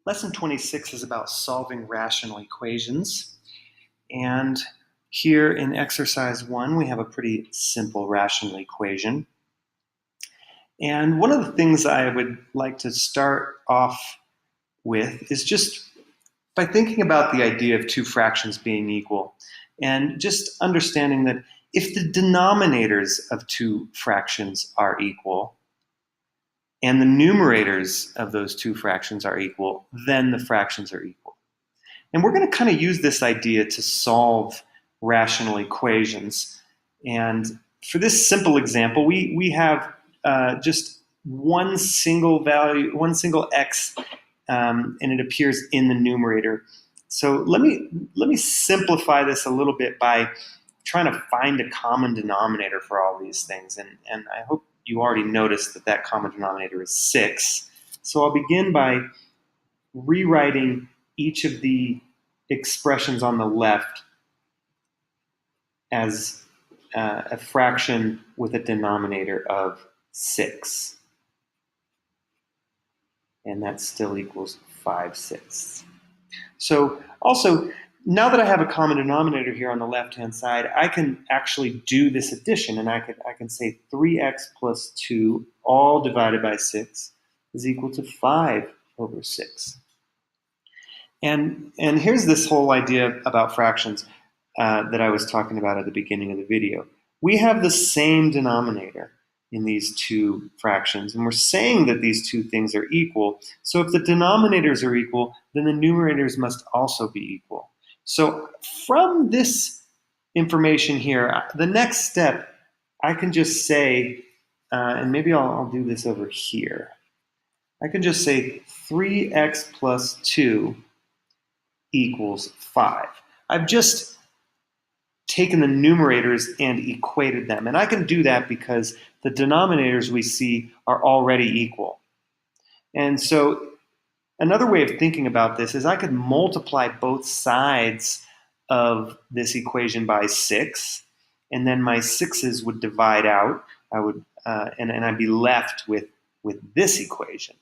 Lesson 26 is about solving rational equations. And here in exercise 1, we have a pretty simple rational equation. And one of the things I would like to start off with is just by thinking about the idea of two fractions being equal, and just understanding that if the denominators of two fractions are equal, and the numerators of those two fractions are equal, then the fractions are equal. And we're going to kind of use this idea to solve rational equations. And for this simple example, we have just one single value, one single x, and it appears in the numerator. So let me simplify this a little bit by trying to find a common denominator for all these things. And I hope you already noticed that that common denominator is 6. So I'll begin by rewriting each of the expressions on the left as a fraction with a denominator of 6. And that still equals 5/6. So also, now that I have a common denominator here on the left-hand side, I can actually do this addition, and I can say 3x plus 2 all divided by 6 is equal to 5/6. And here's this whole idea about fractions that I was talking about at the beginning of the video. We have the same denominator in these two fractions, and we're saying that these two things are equal. So if the denominators are equal, then the numerators must also be equal. So from this information here, the next step, I can just say, and maybe I'll do this over here. I can just say 3x plus 2 equals 5. I've just taken the numerators and equated them. And I can do that because the denominators we see are already equal. And so another way of thinking about this is I could multiply both sides of this equation by 6, and then my 6's would divide out. I would, and I'd be left with this equation,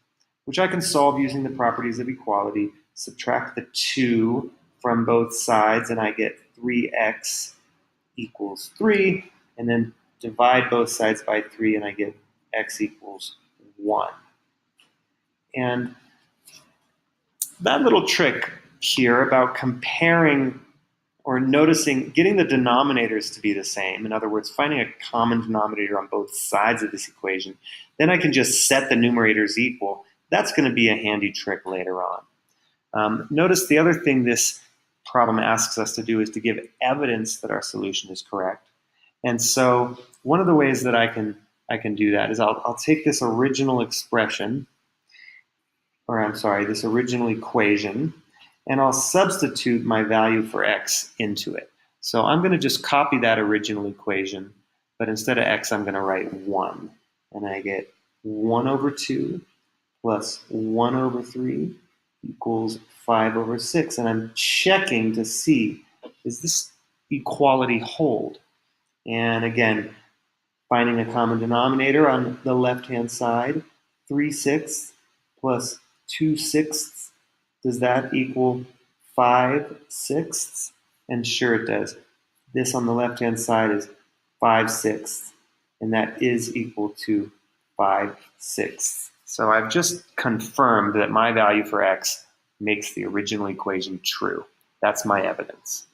which I can solve using the properties of equality. Subtract the 2 from both sides, and I get 3x equals 3, and then divide both sides by 3, and I get x equals 1. And that little trick here about comparing or noticing, getting the denominators to be the same, in other words, finding a common denominator on both sides of this equation, then I can just set the numerators equal. That's going to be a handy trick later on. Notice the other thing this problem asks us to do is to give evidence that our solution is correct. And so one of the ways that I can do that is I'll take this original expression, or I'm sorry, this original equation, and I'll substitute my value for x into it. So I'm going to just copy that original equation, but instead of x, I'm going to write 1. And I get 1/2 plus 1/3 equals 5/6. And I'm checking to see, is this equality hold? And again, finding a common denominator on the left-hand side, 3/6 plus 2/6. Does that equal 5/6? And sure it does. This on the left-hand side is 5/6, and that is equal to 5/6. So I've just confirmed that my value for x makes the original equation true. That's my evidence.